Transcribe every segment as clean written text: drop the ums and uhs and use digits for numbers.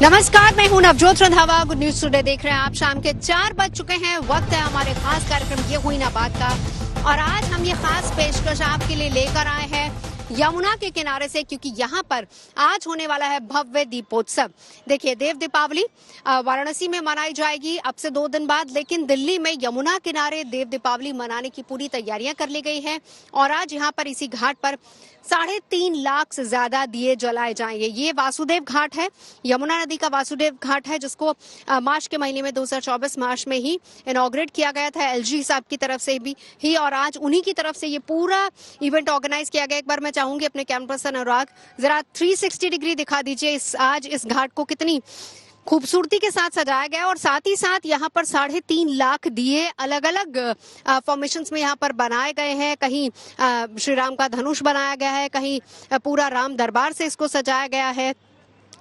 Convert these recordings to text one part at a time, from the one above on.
नमस्कार, मैं हूं Navjot Randhawa. Good news today देख रहे हैं आप। शाम के 4 बज चुके हैं। वक्त है हमारे खास कार्यक्रम ये हुई ना बात का, और आज हम ये खास पेशकश आपके लिए लेकर आए हैं यमुना के किनारे से, क्योंकि यहाँ पर आज होने वाला है भव्य दीपोत्सव। देखिए, देव दीपावली वाराणसी में मनाई जाएगी अब से 2 दिन बाद, लेकिन दिल्ली में यमुना किनारे देव दीपावली मनाने की पूरी तैयारियां कर ली गई हैं। और आज यहाँ पर इसी घाट पर 3.5 लाख से ज्यादा दिए जलाए जाएंगे। ये वासुदेव घाट है, यमुना नदी का वासुदेव घाट है, जिसको मार्च के महीने में 2024 मार्च में ही इनॉग्रेट किया गया था एलजी साहब की तरफ से भी, और आज उन्हीं की तरफ से ये पूरा इवेंट ऑर्गेनाइज किया गया। एक बार मैं चाहूंगी अपने कैमरा पर्सन अनुराग, जरा 360 डिग्री दिखा दीजिए आज इस घाट को कितनी खूबसूरती के साथ सजाया गया। और साथ ही साथ यहाँ पर 3.5 लाख दिए अलग अलग फॉर्मेशंस में यहाँ पर बनाए गए हैं। कहीं श्री राम का धनुष बनाया गया है, कहीं पूरा राम दरबार से इसको सजाया गया है,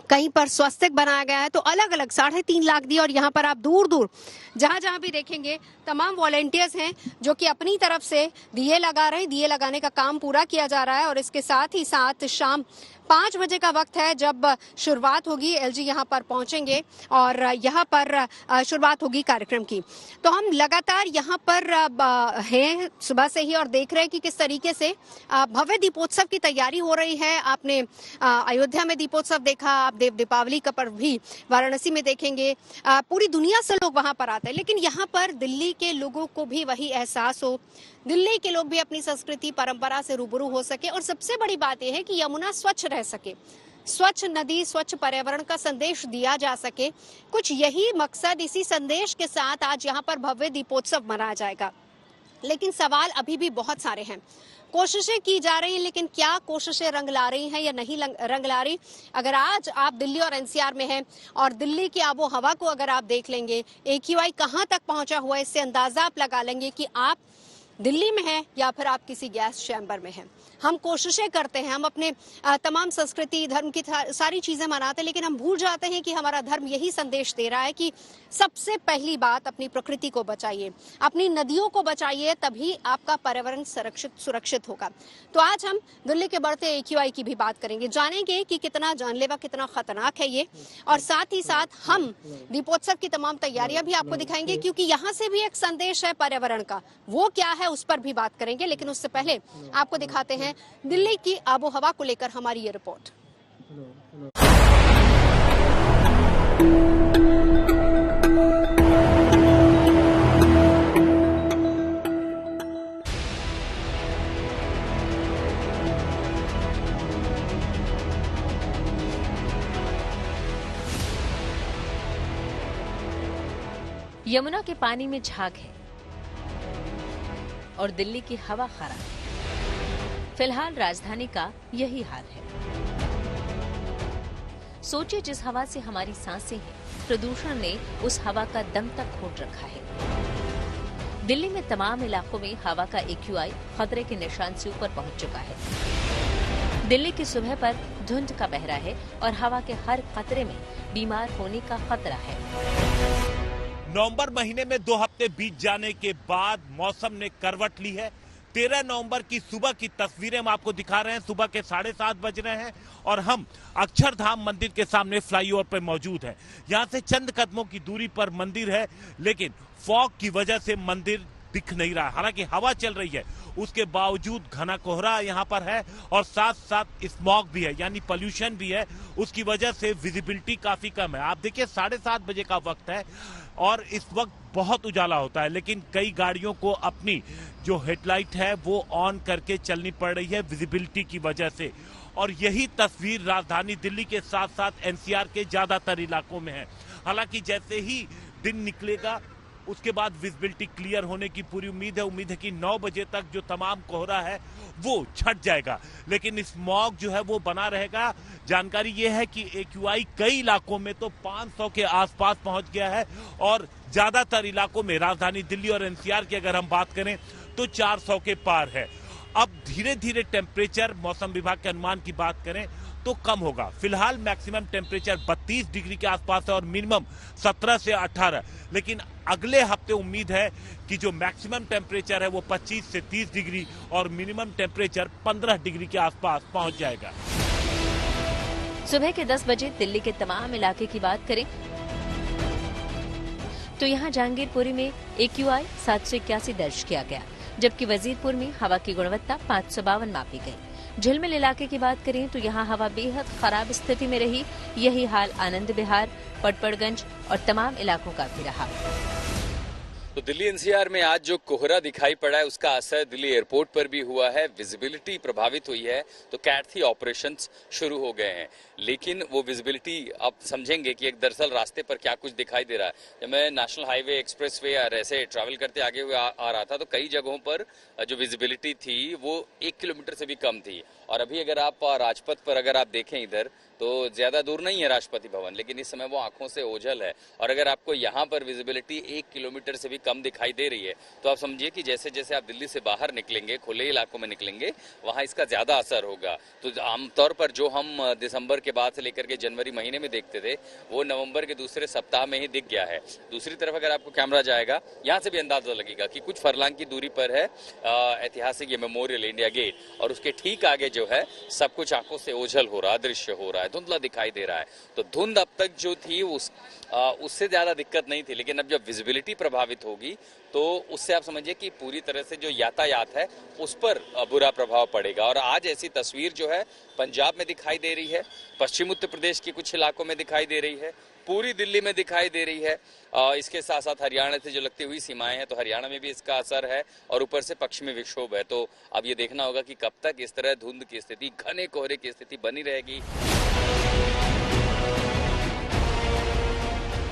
कहीं पर स्वस्तिक बनाया गया है। तो अलग अलग 3.5 लाख दिए, और यहाँ पर आप दूर दूर जहां जहां भी देखेंगे तमाम वॉलेंटियर्स हैं जो कि अपनी तरफ से दिए लगा रहे हैं। दिए लगाने का काम पूरा किया जा रहा है, और इसके साथ ही साथ शाम 5 बजे का वक्त है जब शुरुआत होगी। एलजी यहाँ पर पहुंचेंगे और यहाँ पर शुरुआत होगी कार्यक्रम की। तो हम लगातार यहाँ पर हैं सुबह से ही, और देख रहे हैं कि किस तरीके से भव्य दीपोत्सव की तैयारी हो रही है। आपने अयोध्या में दीपोत्सव देखा, आप देव दीपावली का पर्व भी वाराणसी में देखेंगे। पूरी दुनिया से लोग वहां पर आते हैं, लेकिन यहाँ पर दिल्ली के लोगों को भी वही एहसास हो, दिल्ली के लोग भी अपनी संस्कृति परंपरा से रूबरू हो सके। और सबसे बड़ी बात यह है कि यमुना स्वच्छ रह सके, स्वच्छ नदी, स्वच्छ पर्यावरण का संदेश दिया जा सके। कुछ यही मकसद, इसी संदेश के साथ आज यहाँ पर भव्य दीपोत्सव मनाया जाएगा। लेकिन सवाल अभी भी बहुत सारे हैं। कोशिशें की जा रही हैं, लेकिन क्या कोशिशें रंग ला रही हैं या नहीं रंग ला रही? अगर आज आप दिल्ली और एनसीआर में हैं और दिल्ली की आबो हवा को अगर आप देख लेंगे, AQI कहां तक पहुंचा हुआ है, इससे अंदाजा आप लगा लेंगे कि आप दिल्ली में हैं या फिर आप किसी गैस चैम्बर में हैं। हम कोशिशें करते हैं, हम अपने तमाम संस्कृति धर्म की सारी चीजें मनाते हैं, लेकिन हम भूल जाते हैं कि हमारा धर्म यही संदेश दे रहा है कि सबसे पहली बात अपनी प्रकृति को बचाइए, अपनी नदियों को बचाइए, तभी आपका पर्यावरण सुरक्षित होगा। तो आज हम दिल्ली के बढ़ते AQI की भी बात करेंगे, जानेंगे कि कितना जानलेवा, कितना खतरनाक है ये, और साथ ही साथ हम दीपोत्सव की तमाम तैयारियां भी आपको दिखाएंगे, क्योंकि यहाँ से भी एक संदेश है पर्यावरण का, वो क्या है उस पर भी बात करेंगे। लेकिन उससे पहले आपको दिखाते हैं दिल्ली की आबो हवा को लेकर हमारी ये रिपोर्ट। यमुना के पानी में झाग है और दिल्ली की हवा खराब है। फिलहाल राजधानी का यही हाल है। सोचिए, जिस हवा से हमारी सांसें हैं, प्रदूषण ने उस हवा का दम तक घोट रखा है। दिल्ली में तमाम इलाकों में हवा का AQI खतरे के निशान से ऊपर पहुंच चुका है। दिल्ली की सुबह पर धुंध का पहरा है और हवा के हर खतरे में बीमार होने का खतरा है। नवंबर महीने में 2 हफ्ते बीत जाने के बाद मौसम ने करवट ली है। 13 नवंबर की सुबह की तस्वीरें हम आपको दिखा रहे हैं। सुबह के 7:30 बज रहे हैं और हम अक्षरधाम मंदिर के सामने फ्लाईओवर पर मौजूद हैं। यहाँ से चंद कदमों की दूरी पर मंदिर है, लेकिन फॉग की वजह से मंदिर दिख नहीं रहा। हालांकि हवा चल रही है, उसके बावजूद घना कोहरा यहाँ पर है और साथ साथ स्मॉग भी है, यानी पोल्यूशन भी है। उसकी वजह से विजिबिलिटी काफी कम है। आप देखिए, 7:30 बजे का वक्त है और इस वक्त बहुत उजाला होता है, लेकिन कई गाड़ियों को अपनी जो हेडलाइट है वो ऑन करके चलनी पड़ रही है विजिबिलिटी की वजह से। और यही तस्वीर राजधानी दिल्ली के साथ साथ NCR के ज्यादातर इलाकों में है। हालांकि जैसे ही दिन निकलेगा उसके बाद विजिबिलिटी क्लियर होने की पूरी उम्मीद है कि 9 बजे तक जो तमाम कोहरा है वो छट जाएगा, लेकिन स्मॉग जो है वो बना रहेगा। जानकारी ये है कि AQI कई इलाकों में तो 500 के आसपास पहुंच गया है, और ज्यादातर इलाकों में राजधानी दिल्ली और NCR की अगर हम बात करें तो 400 के पार है। अब धीरे धीरे टेम्परेचर, मौसम विभाग के अनुमान की बात करें तो कम होगा। फिलहाल मैक्सिमम टेम्परेचर 32 डिग्री के आसपास है और मिनिमम 17 से 18, लेकिन अगले हफ्ते उम्मीद है कि जो मैक्सिमम टेम्परेचर है वो 25 से 30 डिग्री और मिनिमम टेम्परेचर 15 डिग्री के आसपास पहुंच जाएगा। सुबह के 10 बजे दिल्ली के तमाम इलाके की बात करें तो यहाँ जहांगीरपुरी में AQI 781 दर्ज किया गया, जबकि वजीरपुर में हवा की गुणवत्ता 552 मापी गई। झिलमिल इलाके की बात करें तो यहाँ हवा बेहद खराब स्थिति में रही। यही हाल आनंद विहार, पटपड़गंज और तमाम इलाकों का भी रहा। तो दिल्ली NCR में आज जो कोहरा दिखाई पड़ा है उसका असर दिल्ली एयरपोर्ट पर भी हुआ है। विजिबिलिटी प्रभावित हुई है तो कैट-3 ऑपरेशंस शुरू हो गए हैं, लेकिन वो विजिबिलिटी आप समझेंगे कि एक दरअसल रास्ते पर क्या कुछ दिखाई दे रहा है। जब मैं नेशनल हाईवे, एक्सप्रेसवे या ऐसे ट्रैवल करते आगे हुए आ रहा था तो कई जगहों पर जो विजिबिलिटी थी वो 1 किलोमीटर से भी कम थी। और अभी अगर आप राजपथ पर अगर आप देखें इधर तो ज्यादा दूर नहीं है राष्ट्रपति भवन, लेकिन इस समय वो आंखों से ओझल है। और अगर आपको यहाँ पर विजिबिलिटी 1 किलोमीटर से भी कम दिखाई दे रही है तो आप समझिए कि जैसे जैसे आप दिल्ली से बाहर निकलेंगे, खुले इलाकों में निकलेंगे, वहां इसका ज्यादा असर होगा। तो आमतौर पर जो हम दिसंबर के बाद से लेकर के जनवरी महीने में देखते थे वो नवंबर के दूसरे सप्ताह में ही दिख गया है। दूसरी तरफ अगर आपको कैमरा जाएगा, यहाँ से भी अंदाजा लगेगा कि कुछ फरलांग की दूरी पर है ऐतिहासिक ये मेमोरियल इंडिया गेट, और उसके ठीक आगे जो है सब कुछ आंखों से ओझल हो रहा है, दृश्य हो रहा है, धुंधला दिखाई दे रहा है। तो धुंध अब तक जो थी उससे ज्यादा दिक्कत नहीं थी, लेकिन अब जब विजिबिलिटी प्रभावित होगी तो उससे आप समझिए कि पूरी तरह से जो यातायात है उस पर बुरा प्रभाव पड़ेगा। और आज ऐसी तस्वीर जो है पंजाब में दिखाई दे रही है, पश्चिम उत्तर प्रदेश के कुछ इलाकों में दिखाई दे रही है, पूरी दिल्ली में दिखाई दे रही है। इसके साथ साथ हरियाणा से जो लगती हुई सीमाएं हैं तो हरियाणा में भी इसका असर है, और ऊपर से पश्चिमी विक्षोभ है। तो अब ये देखना होगा कि कब तक इस तरह धुंध की स्थिति, घने कोहरे की स्थिति बनी रहेगी।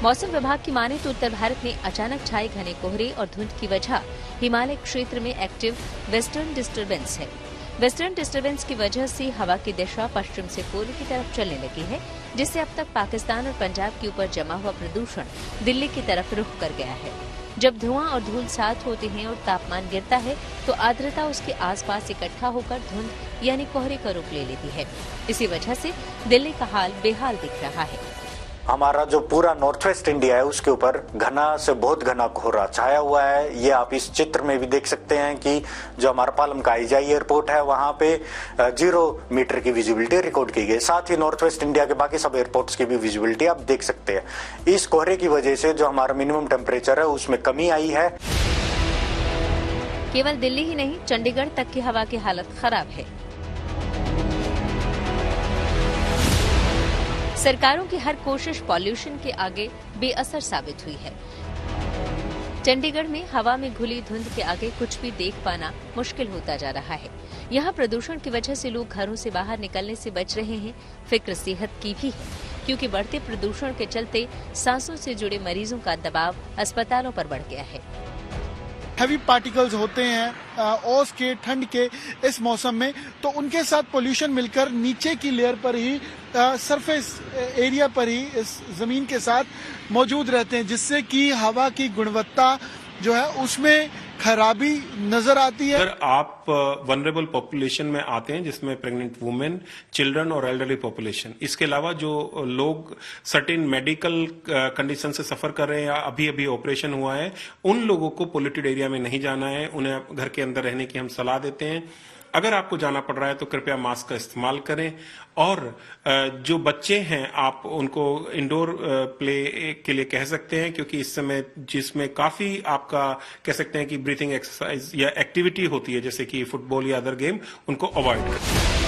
मौसम विभाग की माने तो उत्तर भारत में अचानक छाए घने कोहरे और धुंध की वजह हिमालय क्षेत्र में एक्टिव वेस्टर्न डिस्टर्बेंस है। वेस्टर्न डिस्टर्बेंस की वजह से हवा की दिशा पश्चिम से पूर्व की तरफ चलने लगी है, जिससे अब तक पाकिस्तान और पंजाब के ऊपर जमा हुआ प्रदूषण दिल्ली की तरफ रुख कर गया है। जब धुआं और धूल साथ होते हैं और तापमान गिरता है तो आर्द्रता उसके आसपास इकट्ठा होकर धुंध यानी कोहरे का रूप ले लेती है। इसी वजह से दिल्ली का हाल बेहाल दिख रहा है। हमारा जो पूरा नॉर्थ वेस्ट इंडिया है उसके ऊपर घना से बहुत घना कोहरा छाया हुआ है। ये आप इस चित्र में भी देख सकते हैं कि जो हमारा पालम का आईजाई एयरपोर्ट है वहां पे 0 मीटर की विजिबिलिटी रिकॉर्ड की गई। साथ ही नॉर्थ वेस्ट इंडिया के बाकी सब एयरपोर्ट्स की भी विजिबिलिटी आप देख सकते हैं। इस कोहरे की वजह से जो हमारा मिनिमम टेम्परेचर है उसमें कमी आई है। केवल दिल्ली ही नहीं, चंडीगढ़ तक की हवा की हालत खराब है। सरकारों की हर कोशिश पॉल्यूशन के आगे बेअसर साबित हुई है। चंडीगढ़ में हवा में घुली धुंध के आगे कुछ भी देख पाना मुश्किल होता जा रहा है। यहाँ प्रदूषण की वजह से लोग घरों से बाहर निकलने से बच रहे हैं। फिक्र सेहत की भी है, क्योंकि बढ़ते प्रदूषण के चलते सांसों से जुड़े मरीजों का दबाव अस्पतालों पर बढ़ गया है। हैवी पार्टिकल्स होते हैं ओस के, ठंड के इस मौसम में, तो उनके साथ पोल्यूशन मिलकर नीचे की लेयर पर ही, सरफेस एरिया पर ही इस जमीन के साथ मौजूद रहते हैं, जिससे कि हवा की गुणवत्ता जो है उसमें खराबी नजर आती है। अगर आप वनरेबल पॉपुलेशन में आते हैं जिसमें प्रेग्नेंट वुमेन, चिल्ड्रन और एल्डरली पॉपुलेशन, इसके अलावा जो लोग सर्टेन मेडिकल कंडीशन से सफर कर रहे हैं या अभी अभी ऑपरेशन हुआ है, उन लोगों को पोल्यूटेड एरिया में नहीं जाना है। उन्हें घर के अंदर रहने की हम सलाह देते हैं। अगर आपको जाना पड़ रहा है तो कृपया मास्क का इस्तेमाल करें। और जो बच्चे हैं आप उनको इंडोर प्ले के लिए कह सकते हैं, क्योंकि इस समय जिसमें काफी आपका कह सकते हैं कि ब्रीथिंग एक्सरसाइज या एक्टिविटी होती है जैसे कि फुटबॉल या अदर गेम, उनको अवॉइड करें।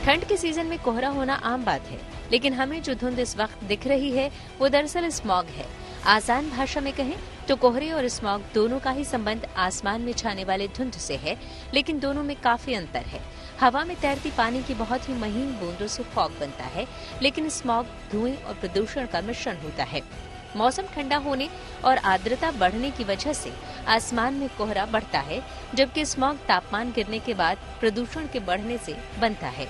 ठंड के सीजन में कोहरा होना आम बात है, लेकिन हमें जो धुंध इस वक्त दिख रही है वो दरअसल स्मॉग है। आसान भाषा में कहें तो कोहरे और स्मॉग दोनों का ही संबंध आसमान में छाने वाले धुंध से है, लेकिन दोनों में काफी अंतर है। हवा में तैरती पानी की बहुत ही महीन बूंदों से फॉग बनता है, लेकिन स्मॉग धुएं और प्रदूषण का मिश्रण होता है। मौसम ठंडा होने और आर्द्रता बढ़ने की वजह से आसमान में कोहरा बढ़ता है, जबकि स्मॉग तापमान गिरने के बाद प्रदूषण के बढ़ने से बनता है।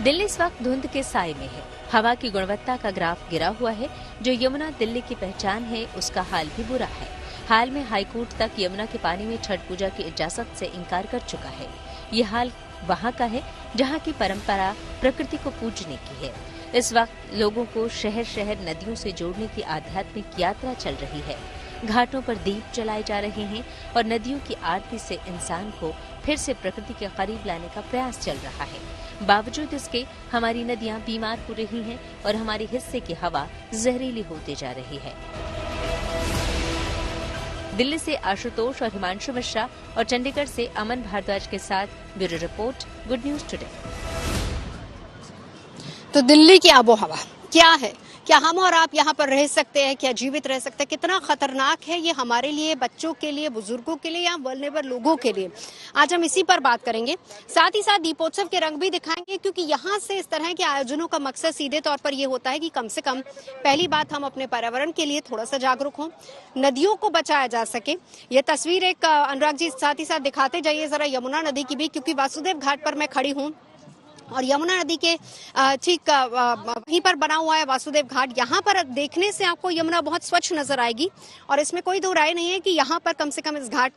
दिल्ली इस वक्त धुंध के साए में है। हवा की गुणवत्ता का ग्राफ गिरा हुआ है। जो यमुना दिल्ली की पहचान है उसका हाल भी बुरा है। हाल में हाईकोर्ट तक यमुना के पानी में छठ पूजा की इजाजत से इनकार कर चुका है। ये हाल वहाँ का है जहाँ की परंपरा प्रकृति को पूजने की है। इस वक्त लोगों को शहर शहर नदियों से जोड़ने की आध्यात्मिक यात्रा चल रही है। घाटों पर दीप जलाए जा रहे हैं और नदियों की आरती से इंसान को फिर से प्रकृति के करीब लाने का प्रयास चल रहा है। बावजूद इसके हमारी नदियां बीमार हो रही हैं और हमारे हिस्से की हवा जहरीली होती जा रही है। दिल्ली से आशुतोष और हिमांशु मिश्रा और चंडीगढ़ से अमन भारद्वाज के साथ bureau report, good news today. तो दिल्ली की आबो हवा क्या है? क्या हम और आप यहाँ पर रह सकते हैं? क्या जीवित रह सकते हैं? कितना खतरनाक है ये हमारे लिए, बच्चों के लिए, बुजुर्गों के लिए या वल्नरेबल लोगों के लिए? आज हम इसी पर बात करेंगे। साथ ही साथ दीपोत्सव के रंग भी दिखाएंगे, क्योंकि यहाँ से इस तरह के आयोजनों का मकसद सीधे तौर पर ये होता है कि कम से कम पहली बात हम अपने पर्यावरण के लिए थोड़ा सा जागरूक हों, नदियों को बचाया जा सके। ये तस्वीर एक अनुराग जी साथ ही साथ दिखाते जाइए जरा यमुना नदी की भी, क्योंकि वासुदेव घाट पर मैं खड़ी हूँ और यमुना नदी के ठीक वहीं पर बना हुआ है वासुदेव घाट। यहाँ पर देखने से आपको यमुना बहुत स्वच्छ नजर आएगी और इसमें कोई दो राय नहीं है कि यहाँ पर कम से कम इस घाट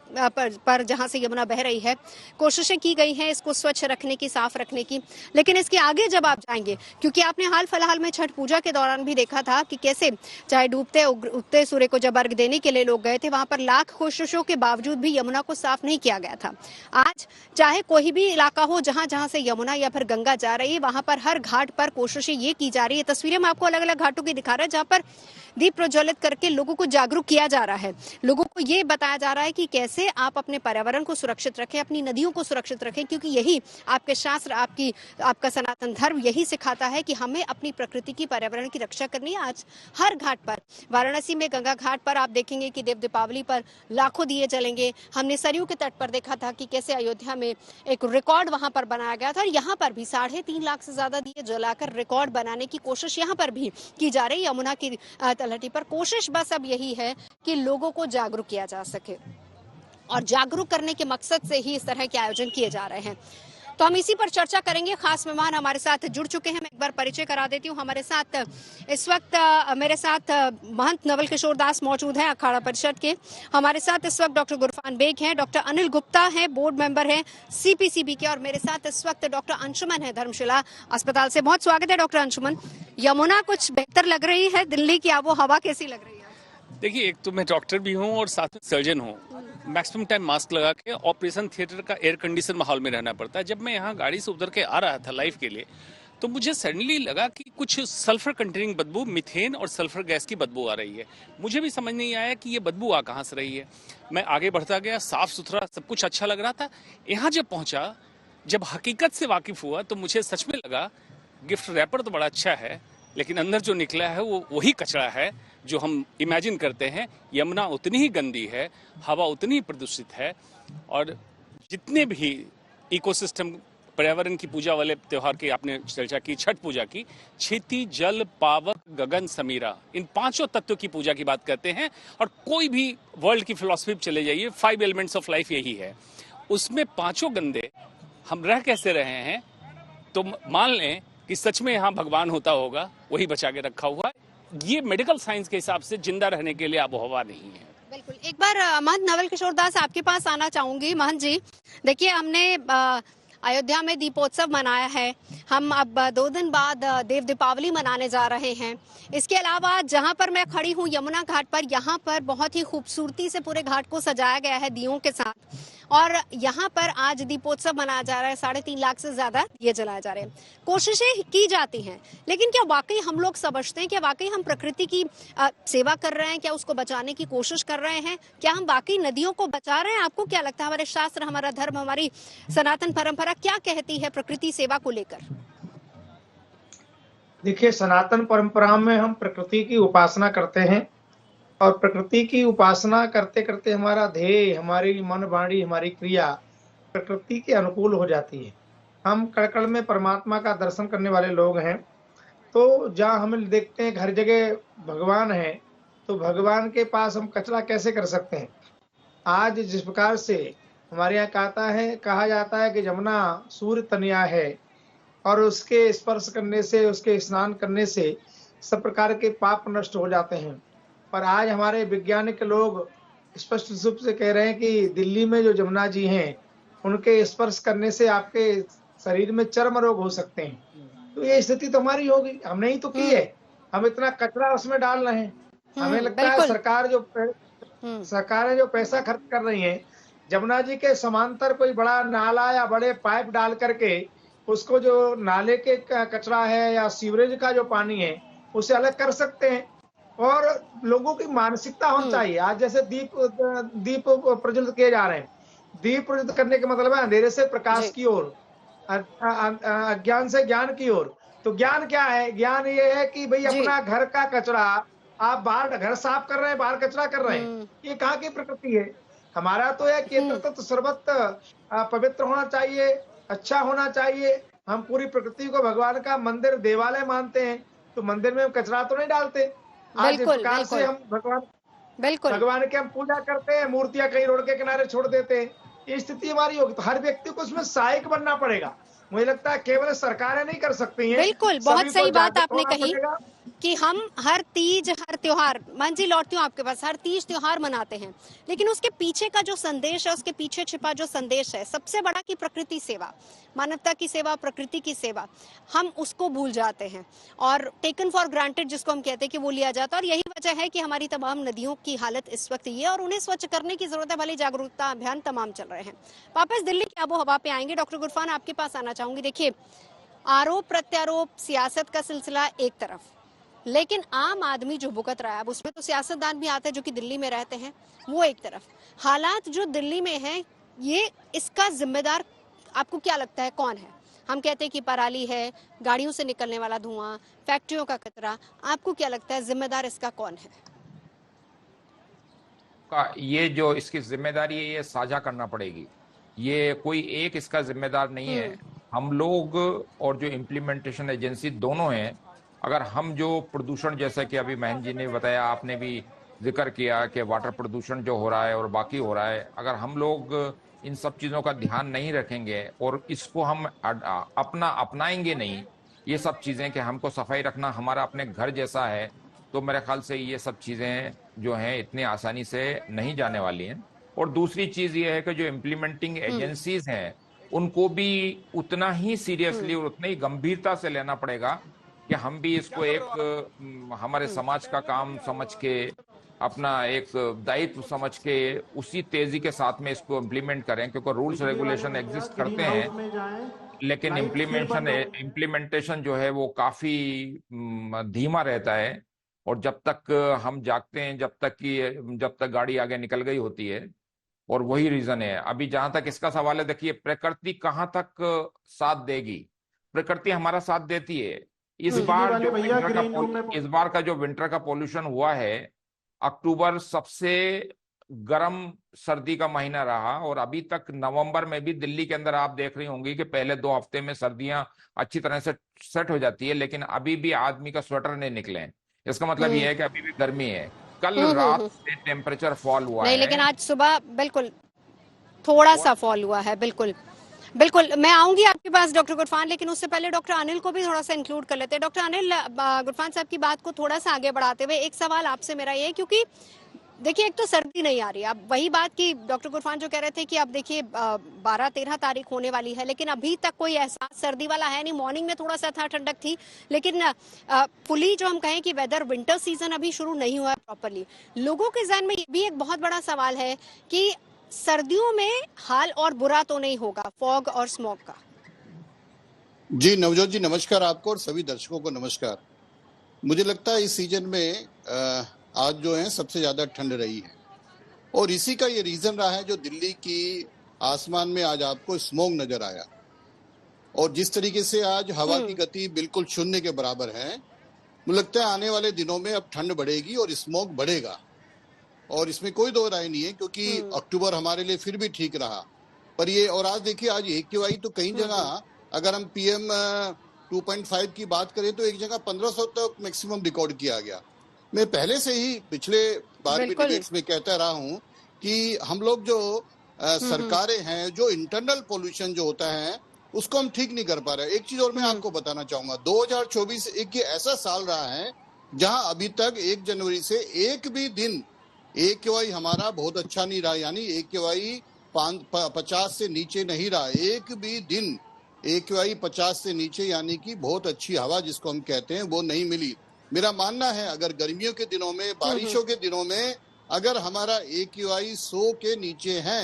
पर जहाँ से यमुना बह रही है कोशिशें की गई हैं इसको स्वच्छ रखने की, साफ रखने की। लेकिन इसके आगे जब आप जाएंगे, क्योंकि आपने हाल फिलहाल में छठ पूजा के दौरान भी देखा था कि कैसे चाहे डूबते उगते सूर्य को जब अर्घ देने के लिए लोग गए थे, वहां पर लाख कोशिशों के बावजूद भी यमुना को साफ नहीं किया गया था। आज चाहे कोई भी इलाका हो जहां जहां से यमुना या फिर गंगा जा रही है, वहां पर हर घाट पर कोशिशें ये की जा रही है। तस्वीरें हम आपको अलग अलग घाटों की दिखा रहे हैं जहां पर दीप प्रज्वलित करके लोगों को जागरूक किया जा रहा है। लोगों को ये बताया जा रहा है कि कैसे आप अपने पर्यावरण को सुरक्षित रखें, अपनी नदियों को सुरक्षित रखें, क्योंकि यही आपके शास्त्र, आपका सनातन धर्म यही सिखाता है कि हमें अपनी प्रकृति की, पर्यावरण की रक्षा करनी है। आज हर घाट पर, वाराणसी में गंगा घाट पर आप देखेंगे कि देव दीपावली पर लाखों दिए जलेंगे। हमने सरयू के तट पर देखा था कि कैसे अयोध्या में एक रिकॉर्ड वहां पर बनाया गया था और यहाँ पर भी 3.5 लाख से ज्यादा दिए जलाकर रिकॉर्ड बनाने की कोशिश यहाँ पर भी की जा रही है यमुना की तलहटी पर। कोशिश बस अब यही है कि लोगों को जागरूक किया जा सके और जागरूक करने के मकसद से ही इस तरह के आयोजन किए जा रहे हैं। तो हम इसी पर चर्चा करेंगे। खास मेहमान हमारे साथ जुड़ चुके हैं, मैं एक बार परिचय करा देती हूँ। हमारे साथ इस वक्त मेरे साथ महंत नवल किशोर दास मौजूद हैं अखाड़ा परिषद के। हमारे साथ इस वक्त डॉक्टर गुरफान बेग हैं, डॉक्टर अनिल गुप्ता हैं, बोर्ड मेंबर हैं CPCB के, और मेरे साथ इस वक्त डॉक्टर अंशुमन है धर्मशिला अस्पताल से। बहुत स्वागत है डॉक्टर अंशुमन। यमुना कुछ बेहतर लग रही है, दिल्ली की आबो हवा कैसी लग रही है? देखिए, एक तो मैं डॉक्टर भी हूँ और साथ में सर्जन हूँ। मैक्सिमम टाइम मास्क लगा के ऑपरेशन थिएटर का एयर कंडीशन माहौल में रहना पड़ता है। जब मैं यहाँ गाड़ी से उतर के आ रहा था लाइव के लिए, तो मुझे सडनली लगा कि कुछ सल्फर कंटेनिंग बदबू, मीथेन और सल्फर गैस की बदबू आ रही है। मुझे भी समझ नहीं आया कि ये बदबू आ कहाँ से रही है। मैं आगे बढ़ता गया, साफ सुथरा सब कुछ अच्छा लग रहा था। यहाँ जब पहुंचा, जब हकीकत से वाकिफ हुआ, तो मुझे सच में लगा गिफ्ट रैपर तो बड़ा अच्छा है, लेकिन अंदर जो निकला है वो वही कचरा है जो हम इमेजिन करते हैं। यमुना उतनी ही गंदी है, हवा उतनी ही प्रदूषित है, और जितने भी इकोसिस्टम, पर्यावरण की पूजा वाले त्योहार की आपने चर्चा की, छठ पूजा की, क्षिति, जल, पावक, गगन, समीरा, इन 5 तत्वों की पूजा की बात करते हैं। और कोई भी वर्ल्ड की फिलॉसफी चले जाइए, 5 एलिमेंट्स ऑफ लाइफ यही है। उसमें 5 गंदे हम रह कैसे रहे हैं? तो मान लें कि सच में यहाँ भगवान होता होगा, वही बचा के रखा हुआ है। ये मेडिकल साइंस के हिसाब से जिंदा रहने के लिए आबोहवा नहीं है। बिल्कुल। एक बार महंत नवल किशोर दास आपके पास आना चाहूंगी। महंत जी, देखिए हमने अयोध्या में दीपोत्सव मनाया है, हम अब 2 दिन बाद देव दीपावली मनाने जा रहे हैं। इसके अलावा जहां पर मैं खड़ी हूं यमुना घाट पर, यहाँ पर बहुत ही खूबसूरती से पूरे घाट को सजाया गया है दियों के साथ, और यहाँ पर आज दीपोत्सव मनाया जा रहा है। 3.5 लाख से ज्यादा दिए जलाए जा रहे हैं। कोशिशें की जाती हैं, लेकिन क्या वाकई हम लोग समझते हैं, क्या वाकई हम प्रकृति की सेवा कर रहे हैं? क्या उसको बचाने की कोशिश कर रहे हैं? क्या हम वाकई नदियों को बचा रहे हैं? आपको क्या लगता है, हमारे शास्त्र, हमारा धर्म, हमारी सनातन परंपरा क्या कहती है प्रकृति सेवा को लेकर? देखिए, सनातन परंपरा में हम प्रकृति की उपासना करते हैं, और प्रकृति की उपासना करते करते हमारा ध्येय, हमारी मन, वाणी, हमारी क्रिया प्रकृति के अनुकूल हो जाती है। हम कण कण में परमात्मा का दर्शन करने वाले लोग हैं। तो जहाँ हम देखते हैं हर जगह भगवान है, तो भगवान के पास हम कचरा कैसे कर सकते हैं? आज जिस प्रकार से हमारे यहाँ कहा जाता है कि यमुना सूर्य तनया है, और उसके स्पर्श करने से, उसके स्नान करने से सब प्रकार के पाप नष्ट हो जाते हैं। पर आज हमारे वैज्ञानिक लोग स्पष्ट रूप से कह रहे हैं कि दिल्ली में जो यमुना जी हैं, उनके स्पर्श करने से आपके शरीर में चर्म रोग हो सकते हैं। तो ये स्थिति तो हमारी होगी, हमने ही तो की है। हम इतना कचरा उसमें डाल रहे हैं। हमें लगता है सरकार जो पैसा खर्च कर रही है, यमुना जी के समांतर कोई बड़ा नाला या बड़े पाइप डाल करके उसको जो नाले के कचरा है या सीवरेज का जो पानी है उसे अलग कर सकते हैं। और लोगों की मानसिकता होनी चाहिए। आज जैसे दीप प्रज्वलित किए जा रहे हैं, दीप प्रज्वलित करने का मतलब है अंधेरे से प्रकाश की ओर, अज्ञान से ज्ञान की ओर। तो ज्ञान क्या है? ज्ञान ये है कि भाई अपना घर का कचरा आप बाहर, घर साफ कर रहे हैं, बाहर कचरा कर रहे हैं, ये कहाँ की प्रकृति है? हमारा तो है कि तत्व सर्वत्र पवित्र होना चाहिए, अच्छा होना चाहिए। हम पूरी प्रकृति को भगवान का मंदिर, देवालय मानते हैं, तो मंदिर में हम कचरा तो नहीं डालते। आज इस प्रकार से हम भगवान की हम पूजा करते हैं, मूर्तियां कहीं रोड के किनारे छोड़ देते हैं। ये स्थिति हमारी होगी, तो हर व्यक्ति को उसमें सहायक बनना पड़ेगा। मुझे लगता है केवल सरकारें नहीं कर सकती हैं। बिल्कुल, बहुत सही बात आपने कही कि हम हर तीज, हर त्योहार, मान जी लौटती हूँ आपके पास, हर तीज त्योहार मनाते हैं, लेकिन उसके पीछे का जो संदेश है, उसके पीछे छिपा जो संदेश है, सबसे बड़ा कि प्रकृति सेवा, मानवता की सेवा, प्रकृति की सेवा, हम उसको भूल जाते हैं और टेकन फॉर ग्रांटेड जिसको हम कहते हैं कि वो लिया जाता है। और यही वजह है कि हमारी तमाम नदियों की हालत इस वक्त ये, और उन्हें स्वच्छ करने की जरूरत है। भले जागरूकता अभियान तमाम चल रहे हैं। वापस दिल्ली की आबो हवा पे आएंगे। डॉक्टर गुरफान, आपके पास आना चाहूंगी। देखिए, आरोप प्रत्यारोप, सियासत का सिलसिला एक तरफ, लेकिन आम आदमी जो भुगत रहा है, अब उसमें तो सियासतदान भी आते हैं जो कि दिल्ली में रहते हैं, वो एक तरफ। हालात जो दिल्ली में हैं, ये इसका जिम्मेदार आपको क्या लगता है कौन है? हम कहते हैं कि पराली है, गाड़ियों से निकलने वाला धुआं, फैक्ट्रियों का कचरा, आपको क्या लगता है जिम्मेदार इसका कौन है? ये जो इसकी जिम्मेदारी है, ये साझा करना पड़ेगी। ये कोई एक इसका जिम्मेदार नहीं है। हम लोग और जो इम्प्लीमेंटेशन एजेंसी दोनों हैं, अगर हम जो प्रदूषण, जैसा कि अभी महेंद्र जी ने बताया, आपने भी जिक्र किया कि वाटर प्रदूषण जो हो रहा है और बाकी हो रहा है, अगर हम लोग इन सब चीज़ों का ध्यान नहीं रखेंगे और इसको हम अपनाएंगे नहीं, ये सब चीज़ें कि हमको सफाई रखना हमारा अपने घर जैसा है, तो मेरे ख्याल से ये सब चीज़ें जो हैं इतनी आसानी से नहीं जाने वाली हैं। और दूसरी चीज़ ये है कि जो इम्प्लीमेंटिंग एजेंसीज हैं, उनको भी उतना ही सीरियसली और उतनी ही गंभीरता से लेना पड़ेगा कि हम भी इसको एक हमारे समाज का काम समझ के, अपना एक दायित्व समझ के उसी तेजी के साथ में इसको इम्प्लीमेंट करें, क्योंकि रूल्स रेगुलेशन एग्जिस्ट करते हैं, लेकिन इम्प्लीमेंटेशन जो है वो काफी धीमा रहता है। और जब तक हम जागते हैं, जब तक गाड़ी आगे निकल गई होती है। और वही रीजन है। अभी जहां तक इसका सवाल है, देखिए प्रकृति कहां तक साथ देगी? प्रकृति हमारा साथ देती है। इस बार का जो विंटर का पॉल्यूशन हुआ है, अक्टूबर सबसे गर्म सर्दी का महीना रहा, और अभी तक नवंबर में भी दिल्ली के अंदर आप देख रही होंगी कि पहले 2 हफ्ते में सर्दियां अच्छी तरह से सेट हो जाती है, लेकिन अभी भी आदमी का स्वेटर नहीं निकले हैं। इसका मतलब ये है कि अभी भी गर्मी है। कल रात से टेम्परेचर फॉल हुआ नहीं, है, लेकिन आज सुबह बिल्कुल थोड़ा सा फॉल हुआ है। बिल्कुल बिल्कुल, मैं आऊंगी आपके पास डॉक्टर गुरफान, लेकिन उससे पहले डॉक्टर अनिल को भी थोड़ा सा इंक्लूड कर लेते हैं। डॉक्टर अनिल, गुरफान साहब की बात को थोड़ा सा आगे बढ़ाते हुए एक सवाल आपसे मेरा ये है, क्योंकि देखिए, एक तो सर्दी नहीं आ रही, अब वही बात कि डॉक्टर गुरफान जो कह रहे थे कि अब देखिए 12-13 तारीख होने वाली है, लेकिन अभी तक कोई एहसास सर्दी वाला है नहीं। मॉर्निंग में थोड़ा सा था, ठंडक थी, लेकिन फुली जो हम कहें कि वेदर विंटर सीजन अभी शुरू नहीं हुआ है प्रॉपरली। लोगों के जहन में ये भी एक बहुत बड़ा सवाल है कि सर्दियों में हाल और बुरा तो नहीं होगा फॉग और स्मॉग का? जी नवजोत जी, नमस्कार आपको और सभी दर्शकों को नमस्कार। मुझे लगता है इस सीजन में आज जो है सबसे ज्यादा ठंड रही है, और इसी का ये रीजन रहा है जो दिल्ली की आसमान में आज आपको स्मोग नजर आया, और जिस तरीके से आज हवा की गति बिल्कुल शून्य के बराबर है। मुझे लगता है आने वाले दिनों में अब ठंड बढ़ेगी और स्मोग बढ़ेगा, और इसमें कोई दो राय नहीं है, क्योंकि अक्टूबर हमारे लिए फिर भी ठीक रहा। पर ये, और आज देखिए, आज AQI तो कई जगह, अगर हम PM 2.5 की बात करें तो एक जगह 1500 तक मैक्सिमम रिकॉर्ड किया गया। मैं पहले से ही पिछले बार भी डिबेट्स में कहता रहा हूं कि हम लोग जो सरकारें हैं, जो इंटरनल पोल्यूशन जो होता है उसको हम ठीक नहीं कर पा रहे। एक चीज और मैं आपको बताना चाहूंगा, 2024 एक ऐसा साल रहा है जहां अभी तक 1 जनवरी से एक भी दिन AQI हमारा बहुत अच्छा नहीं रहा, यानी AQI 50 से नीचे नहीं रहा। एक भी दिन AQI 50 से नीचे, यानी कि बहुत अच्छी हवा जिसको हम कहते हैं, वो नहीं मिली। मेरा मानना है अगर गर्मियों के दिनों में, बारिशों के दिनों में अगर हमारा AQI 100 के नीचे है,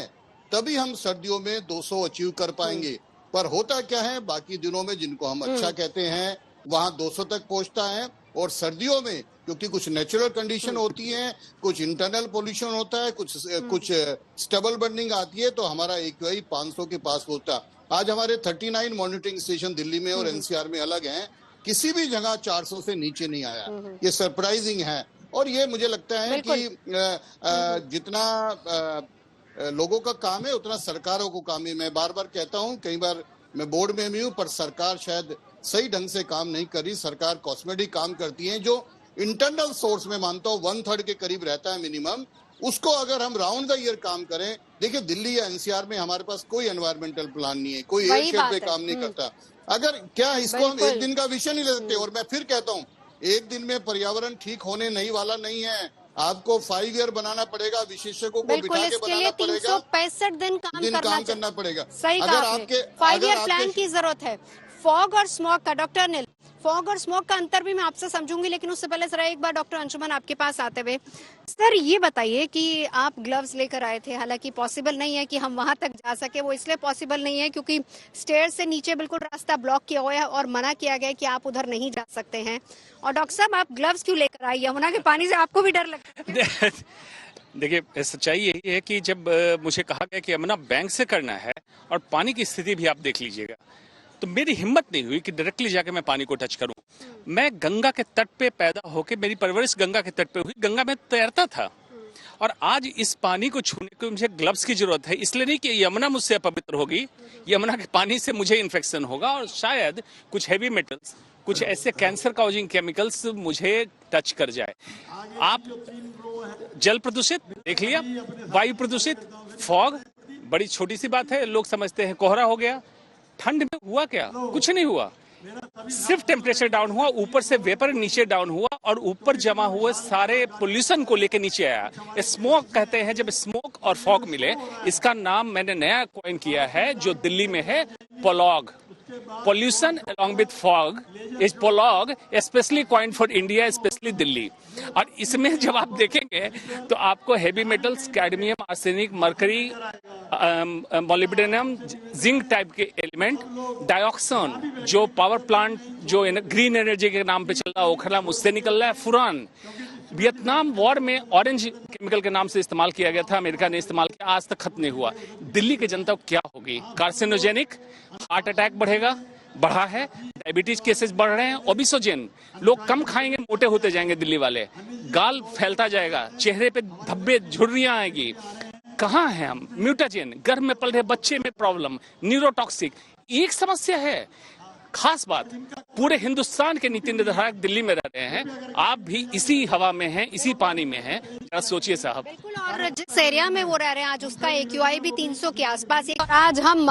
तभी हम सर्दियों में 200 अचीव कर पाएंगे। पर होता क्या है, बाकी दिनों में जिनको हम अच्छा कहते हैं वहां 200 तक पहुंचता है, और सर्दियों में क्योंकि कुछ नेचुरल कंडीशन होती है, कुछ इंटरनल पोल्यूशन होता है, कुछ स्टेबल बर्निंग आती है, तो हमारा AQI 500 के पास होता है। आज हमारे 39 मॉनिटरिंग स्टेशन दिल्ली में और NCR में अलग हैं, किसी भी जगह 400 से नीचे नहीं आया। ये सरप्राइजिंग है, और ये मुझे लगता है कि जितना लोगों का काम है उतना सरकारों को काम है। मैं बार बार कहता हूँ, कई बार मैं बोर्ड में भी हूँ, पर सरकार शायद सही ढंग से काम नहीं कर रही। सरकार कॉस्मेटिक काम करती है, जो इंटरनल सोर्स में मानता हूँ 1/3 के करीब रहता है मिनिमम, उसको अगर हम राउंड द ईयर काम करें। देखिए दिल्ली या NCR में हमारे पास कोई एनवायरमेंटल प्लान नहीं है, कोई एयर शेड पे काम नहीं करता। अगर क्या इसको हम एक दिन का विषय नहीं ले सकते? और मैं फिर कहता हूँ, एक दिन में पर्यावरण ठीक होने नहीं वाला नहीं है, आपको 5 ईयर बनाना पड़ेगा, विशेषज्ञों को बिठा के बनाना पड़ेगा, 365 दिन काम करना पड़ेगा। सही अगर आपके 5 ईयर प्लान की जरूरत है। फॉग और स्मॉग का, डॉक्टर अनिल, फॉग और स्मॉग का अंतर भी मैं आपसे समझूंगी, लेकिन उससे पहले जरा एक बार डॉक्टर अंशुमन आपके पास आते हुए, सर ये बताइए कि आप ग्लव्स लेकर आए थे, हालांकि पॉसिबल नहीं है कि हम वहां तक जा सके, वो इसलिए पॉसिबल नहीं है क्योंकि स्टेयर्स से नीचे बिल्कुल रास्ता ब्लॉक किया हुआ है और मना किया गया कि आप उधर नहीं जा सकते हैं। और डॉक्टर साहब, आप ग्लव्स क्यों लेकर आए? यमुना के पानी से आपको भी डर लगता है? देखिए, सच्चाई यही है कि जब मुझे कहा गया कि यमुना बैंक से करना है और पानी की स्थिति भी आप देख लीजिएगा, तो मेरी हिम्मत नहीं हुई कि डायरेक्टली जाके मैं पानी को टच करूं। मैं गंगा के तट पे पैदा होके, मेरी परवरिश गंगा के तट पे हुई, गंगा में तैरता था, और आज इस पानी को छूने को मुझे ग्लव्स की जरूरत है। इसलिए नहीं कि यमुना मुझसे अपवित्र होगी, यमुना के पानी से मुझे इन्फेक्शन होगा, और शायद कुछ हैवी मेटल्स, कुछ ऐसे कैंसर काउजिंग केमिकल्स मुझे टच कर जाए। आप जल प्रदूषित देख लिया, वायु प्रदूषित, फॉग बड़ी छोटी सी बात है, लोग समझते हैं कोहरा हो गया। ठंड में हुआ क्या? कुछ नहीं हुआ, सिर्फ टेम्परेचर डाउन हुआ, ऊपर से वेपर नीचे डाउन हुआ, और ऊपर जमा हुए सारे पोल्यूशन को लेके नीचे आया। स्मोक कहते हैं, जब स्मोक और फॉग मिले, इसका नाम मैंने नया कॉइन किया है जो दिल्ली में है, पोलॉग। Pollution along with fog is polog, especially coined for India, especially Delhi. और इसमें जब आप देखेंगे तो आपको heavy metals, cadmium, arsenic, mercury, molybdenum, zinc type के एलिमेंट, डाइऑक्सिन जो पावर प्लांट जो ग्रीन एनर्जी के नाम पे चल रहा है ओखला, उससे निकल रहा है। फुरान वियतनाम वॉर में ऑरेंज केमिकल के नाम से इस्तेमाल किया गया था, अमेरिका ने इस्तेमाल किया, आज तक खत्म नहीं हुआ। दिल्ली की जनता को क्या होगी? कार्सिनोजेनिक, हार्ट अटैक बढ़ा है, डायबिटीज केसेस बढ़ रहे हैं, ओबिसोजेन, लोग कम खाएंगे मोटे होते जाएंगे दिल्ली वाले, गाल फैलता जाएगा, चेहरे पे धब्बे, झुर्रियां आएगी। कहाँ हैं हम? म्यूटाजेन, गर्भ में पल रहे बच्चे में प्रॉब्लम, न्यूरोटॉक्सिक, एक समस्या है। खास बात, पूरे हिंदुस्तान के नीति निर्धारक दिल्ली में रह रहे हैं, आप भी इसी हवा में हैं, इसी पानी में हैं, जरा सोचिए साहब। बिल्कुल, और जिस एरिया में वो रह रहे हैं आज उसका AQI भी 300 के आसपास है। और आज हम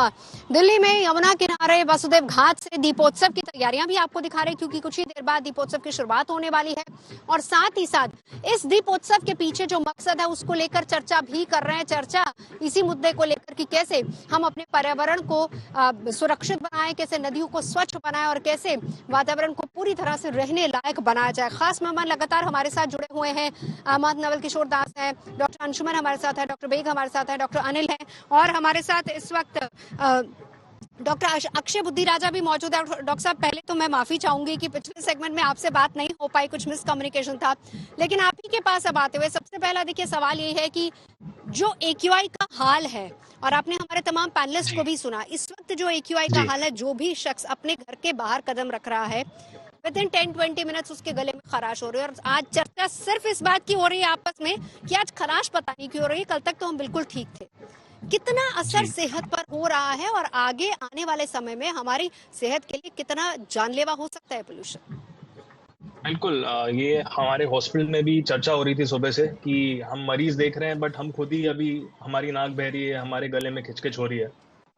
दिल्ली में यमुना किनारे वसुदेव घाट से दीपोत्सव की तैयारियां भी आपको दिखा रहे हैं, क्योंकि कुछ ही देर बाद दीपोत्सव की शुरुआत होने वाली है। और साथ ही साथ इस दीपोत्सव के पीछे जो मकसद है उसको लेकर चर्चा भी कर रहे हैं। चर्चा इसी मुद्दे को लेकर कि कैसे हम अपने पर्यावरण को सुरक्षित बनाएं, कैसे नदियों को स्वच्छ बनाएं और कैसे वातावरण को पूरी तरह से रहने लायक बनाया जाए। खास मेहमान लगातार हमारे साथ जुड़े हुए हैं, महंत नवल किशोर दास हैं, डॉक्टर अंशुमन हमारे साथ है, डॉक्टर बेग हमारे साथ है, डॉक्टर अनिल है, और हमारे साथ इस वक्त डॉक्टर अक्षय बुद्धि राजा भी मौजूद है। डॉक्टर साहब, पहले तो मैं माफी चाहूंगी कि पिछले सेगमेंट में आपसे बात नहीं हो पाई, कुछ मिसकम्युनिकेशन था, लेकिन आप ही के पास अब आते हुए सबसे पहला देखिए सवाल ये है कि जो AQI का हाल है, और आपने हमारे तमाम पैनलिस्ट को भी सुना, इस वक्त जो AQI का हाल है, जो भी शख्स अपने घर के बाहर कदम रख रहा है, विदिन 10-20 मिनट्स उसके गले में खराश हो रही है। और आज चर्चा सिर्फ इस बात की हो रही है आपस में कि आज खराश पता नहीं क्यों हो रही है, कल तक तो हम बिल्कुल ठीक थे। कितना असर सेहत पर हो रहा है और आगे आने वाले समय में हमारी सेहत के लिए कितना जानलेवा हो सकता है पोल्यूशन? बिल्कुल, ये हमारे हॉस्पिटल में भी चर्चा हो रही थी सुबह से कि हम मरीज देख रहे हैं, बट हम खुद ही अभी हमारी नाक बह रही है, हमारे गले में खिचखिच हो रही है,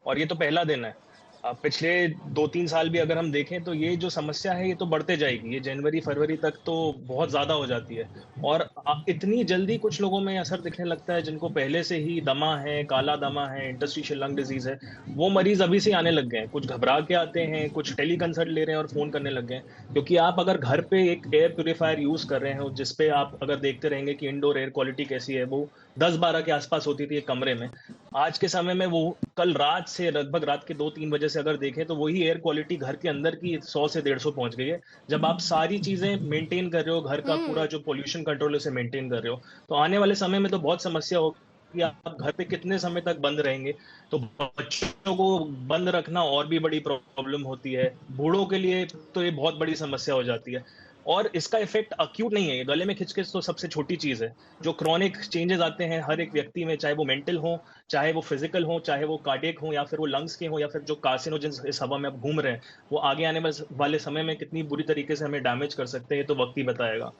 और ये तो पहला दिन है। पिछले 2-3 साल भी अगर हम देखें तो ये जो समस्या है ये तो बढ़ते जाएगी, ये जनवरी फरवरी तक तो बहुत ज्यादा हो जाती है, और इतनी जल्दी कुछ लोगों में असर दिखने लगता है जिनको पहले से ही दमा है, काला दमा है, इंटरस्टिशियल लंग डिजीज है, वो मरीज अभी से आने लग गए हैं। कुछ घबरा के आते हैं, कुछ टेली कंसल्ट ले रहे हैं और फोन करने लग गए हैं, क्योंकि आप अगर घर पे एक एयर प्यूरिफायर यूज कर रहे हैं जिसपे आप अगर देखते रहेंगे कि इंडोर एयर क्वालिटी कैसी है, वो 10-12 के आसपास होती थी एक कमरे में, आज के समय में वो कल रात से लगभग रात के 2-3 बजे से अगर देखें तो वही एयर क्वालिटी घर के अंदर की 100 से 150 पहुंच गई है। जब आप सारी चीजें मेंटेन कर रहे हो, घर का पूरा जो पोल्यूशन कंट्रोल है उसे मेंटेन कर रहे हो, तो आने वाले समय में तो बहुत समस्या होगी। आप घर पे कितने समय तक बंद रहेंगे? तो बच्चों को बंद रखना और भी बड़ी प्रॉब्लम होती है, बूढ़ों के लिए तो ये बहुत बड़ी समस्या हो जाती है। और इसका इफेक्ट अक्यूट नहीं है, गले में खिंचके तो सबसे छोटी चीज है। जो क्रॉनिक चेंजेस आते हैं हर एक व्यक्ति में, चाहे वो मेंटल हो, चाहे वो फिजिकल हो, चाहे वो कार्डियक हो, या फिर वो लंग्स के हो, या फिर जो कार्सिनोजेंस इस हवा में अब घूम रहे हैं, वो आगे आने वाले समय में कितनी बुरी तरीके से हमें डैमेज कर सकते हैं, तो वक्त ही बताएगा।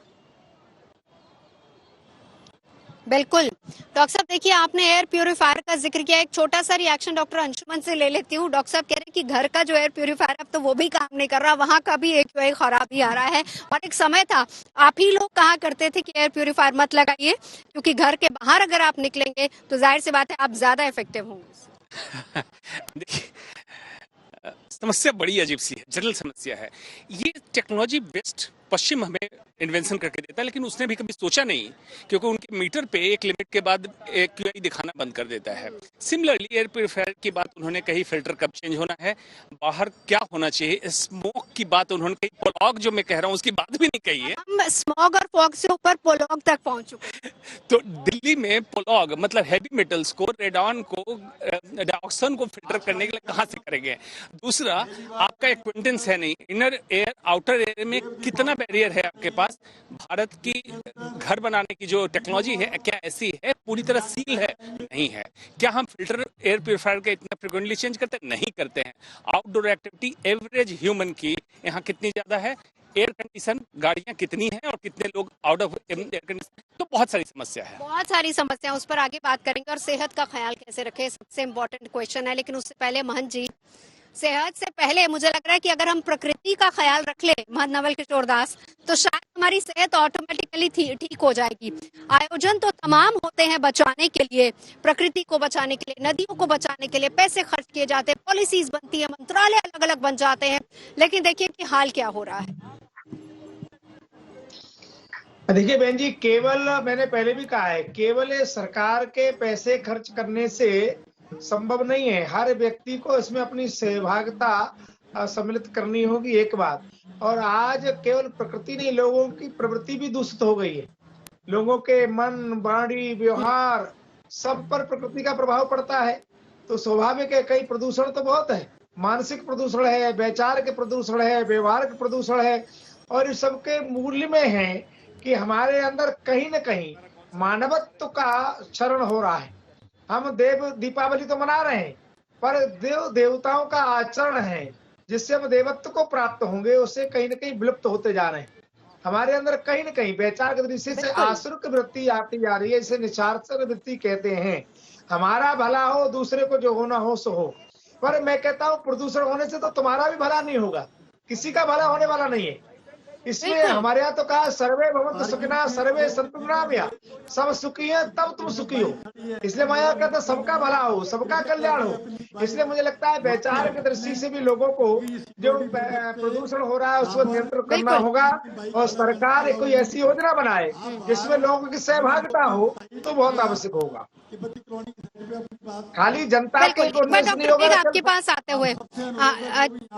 बिल्कुल डॉक्टर साहब, देखिए आपने एयर प्यूरिफायर का जिक्र किया, एक छोटा सा रिएक्शन डॉक्टर अंशुमन से ले लेती हूँ। डॉक्टर साहब कह रहे हैं कि घर का जो एयर प्यूरिफायर अब तो वो भी काम नहीं कर रहा, वहां का भी AQI खराबी आ रहा है। और एक समय था आप ही लोग कहा करते थे कि एयर प्यूरिफायर मत लगाइए, क्योंकि घर के बाहर अगर आप निकलेंगे तो जाहिर सी बात है आप ज्यादा इफेक्टिव होंगे। देखिए, समस्या बड़ी अजीब सी है, जटिल समस्या है। ये टेक्नोलॉजी बेस्ड पश्चिम हमें इन्वेंशन करके देता है, लेकिन उसने भी कभी सोचा नहीं, क्योंकि उनके मीटर पे एक लिमिट के बाद AQI दिखाना बंद कर देता है। सिमिलरली एयर प्यूरिफायर की बात उन्होंने कही, फिल्टर कब चेंज होना है, बाहर क्या होना चाहिए, स्मोक की बात उन्होंने कही, पोलॉग जो मैं कह रहा हूँ उसकी बात भी नहीं कही है। हम स्मॉग और फॉग से ऊपर पोलॉग तक पहुंच चुके। तो दिल्ली में पोलॉग मतलब हैवी मेटल्स को, रेडॉन को, डाइऑक्सिन को फिल्टर करने के लिए कहाँ से करेंगे? दूसरा, आपका एक्विंटेंस है नहीं, इनर एयर आउटर एयर में कितना बैरियर है आपके पास? भारत की घर बनाने की जो टेक्नोलॉजी है क्या ऐसी है पूरी तरह सील है? नहीं है। क्या हम फिल्टर एयर प्यूरिफायर का इतना फ्रिक्वेंटली चेंज करते हैं? नहीं करते हैं। आउटडोर एक्टिविटी एवरेज ह्यूमन की यहाँ कितनी ज्यादा है? एयर कंडीशन गाड़ियां कितनी हैं और कितने लोग आउट ऑफ एयर कंडीशन? तो बहुत सारी समस्या है, बहुत सारी समस्या, उस पर आगे बात करेंगे। और सेहत का ख्याल कैसे रखें, सबसे इम्पोर्टेंट क्वेश्चन है। लेकिन उससे पहले महंत जी, सेहत से पहले मुझे लग रहा है कि अगर हम प्रकृति का ख्याल रख ले महंत नवल किशोर दास, तो शायद हमारी सेहत ऑटोमेटिकली ठीक हो जाएगी। आयोजन तो तमाम होते हैं बचाने के लिए, प्रकृति को बचाने के लिए, नदियों को बचाने के लिए पैसे खर्च किए जाते हैं, पॉलिसीज बनती है, मंत्रालय अलग अलग बन जाते हैं, लेकिन देखिए कि हाल क्या हो रहा है। देखिए बहन जी, केवल मैंने पहले भी कहा है, केवल सरकार के पैसे खर्च करने से संभव नहीं है। हर व्यक्ति को इसमें अपनी सहभागिता सम्मिलित करनी होगी, एक बात। और आज केवल प्रकृति नहीं, लोगों की प्रवृत्ति भी दूषित हो गई है। लोगों के मन, वाणी, व्यवहार सब पर प्रकृति का प्रभाव पड़ता है। तो स्वाभाविक है, कई प्रदूषण तो बहुत है, मानसिक प्रदूषण है, वैचार के प्रदूषण है, व्यवहार के प्रदूषण है। और इस सबके मूल्य में है कि हमारे अंदर कहीं न कहीं मानवत्व का क्षरण हो रहा है। हम दीपावली तो मना रहे हैं, पर देव देवताओं का आचरण है जिससे हम देवत्व को प्राप्त होंगे, उससे कहीं न कहीं विलुप्त होते जा रहे हैं। हमारे अंदर कहीं न कहीं वैचार की दृष्टि से आसुर की वृत्ति आती जा रही है, इसे निशाचर वृत्ति कहते हैं। हमारा भला हो, दूसरे को जो होना हो सो हो। पर मैं कहता हूँ प्रदूषण होने से तो तुम्हारा भी भला नहीं होगा, किसी का भला होने वाला नहीं है। इसलिए हमारे यहाँ तो कहा सर्वे भवन्तु सुखिनः सर्वे सन्तु निरामया, सब सुखी है तब तुम सुखी हो। इसलिए मैं यहाँ कहता सबका भला हो, सबका कल्याण हो। इसलिए मुझे लगता है वैचार की दृष्टि से भी लोगों को जो प्रदूषण हो रहा है उसको नियंत्रण करना होगा, और सरकार कोई ऐसी योजना बनाए जिसमें लोगों की सहभागिता हो तो बहुत आवश्यक होगा। खाली जनता के आपके पास आते हुए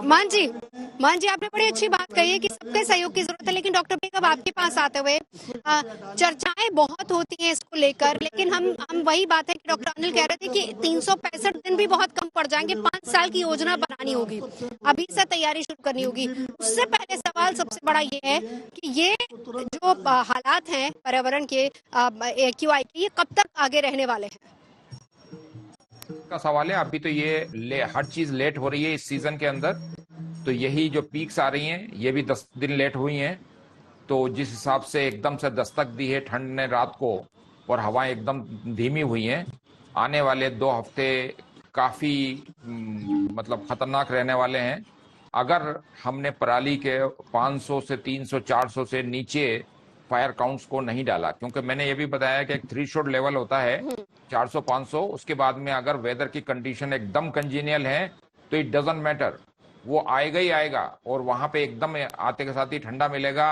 मान जी आपने बड़ी अच्छी बात कही है कि सबके सहयोग की जरूरत है। लेकिन डॉक्टर बेगम आपके पास आते हुए चर्चाएं बहुत होती हैं इसको लेकर, लेकिन हम वही बात है कि डॉक्टर अनिल कह रहे थे कि 365 दिन भी बहुत कम पड़ जाएंगे, 5 साल की योजना बनानी होगी, अभी से तैयारी शुरू करनी होगी। उससे पहले सवाल सबसे बड़ा ये है कि ये जो हालात हैं पर्यावरण के AQI के, ये कब तक आगे रहने वाले हैं का सवाल है। अभी तो ये हर चीज लेट हो रही है इस सीजन के अंदर, तो यही जो पीक्स आ रही हैं ये भी 10 दिन लेट हुई हैं। तो जिस हिसाब से एकदम से दस्तक दी है ठंड ने रात को, और हवाएं एकदम धीमी हुई हैं, आने वाले 2 हफ्ते काफी मतलब खतरनाक रहने वाले हैं। अगर हमने पराली के 500 से 300 400 से नीचे फायर काउंट्स को नहीं डाला, क्योंकि मैंने ये भी बताया कि एक थ्रेशोल्ड लेवल होता है 400-500, उसके बाद में अगर वेदर की कंडीशन एकदम कंजीनियल है तो इट डजंट मैटर, वो आएगा ही आएगा। और वहां पे एकदम आते के साथ ही ठंडा मिलेगा,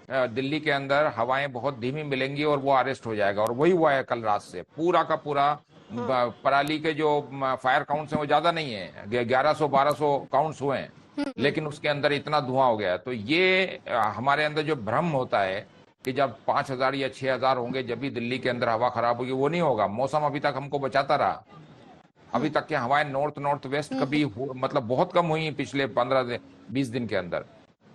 दिल्ली के अंदर हवाएं बहुत धीमी मिलेंगी और वो अरेस्ट हो जाएगा। और वही हुआ है कल रात से, पूरा का पूरा पराली के जो फायर काउंट्स हैं वो ज्यादा नहीं है, 1100-1200 काउंट्स हुए हैं, लेकिन उसके अंदर इतना धुआं हो गया। तो ये हमारे अंदर जो भ्रम होता है कि जब 5000 या 6000 होंगे जब भी दिल्ली के अंदर हवा खराब होगी, वो नहीं होगा। मौसम अभी तक हमको बचाता रहा। अभी तक के हवाएं नॉर्थ वेस्ट कभी मतलब बहुत कम हुई पिछले 15-20 दिन के अंदर।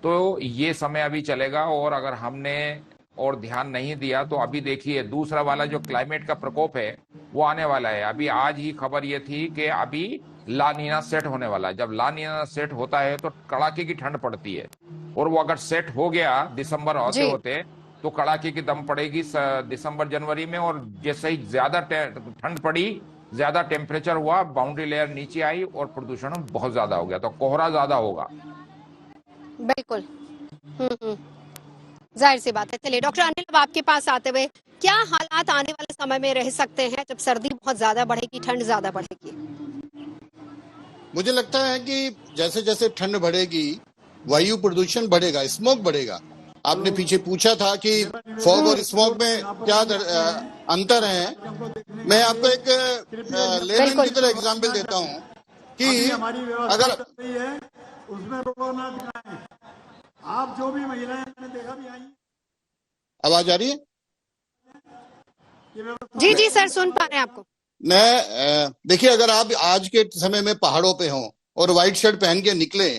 तो ये समय अभी चलेगा, और अगर हमने और ध्यान नहीं दिया तो अभी देखिए दूसरा वाला जो क्लाइमेट का प्रकोप है वो आने वाला है। अभी आज ही खबर ये थी कि अभी ला नीना सेट होने वाला है। जब ला नीना सेट होता है तो कड़ाके की ठंड पड़ती है, और वो अगर सेट हो गया दिसंबर होते होते तो कड़ाके की दम पड़ेगी दिसंबर जनवरी में। और जैसे ही ज्यादा ठंड पड़ी, ज्यादा टेम्परेचर हुआ, बाउंड्री लेयर नीचे आई और प्रदूषण बहुत ज्यादा हो गया, तो कोहरा ज्यादा होगा। बिल्कुल, जाहिर सी बात है। चलिए डॉक्टर अनिल, अब आपके पास आते हुए, क्या हालात आने वाले समय में रह सकते हैं जब सर्दी बहुत ज्यादा बढ़ेगी, ठंड ज्यादा बढ़ेगी? मुझे लगता है कि जैसे जैसे ठंड बढ़ेगी वायु प्रदूषण बढ़ेगा, स्मोक बढ़ेगा। आपने पीछे पूछा था कि फॉग और स्मोक में क्या अंतर है। मैं आपको एक लेमन की तरह एग्जाम्पल देता हूँ कि अगर उसमें रोना दिखाएं, आप जो भी महिलाएं मैंने देखा भी आई। आवाज आ रही है? जी जी सर, सुन पा रहे हैं आपको। मैं देखिए, अगर आप आज के समय में पहाड़ों पे हों और व्हाइट शर्ट पहन के निकले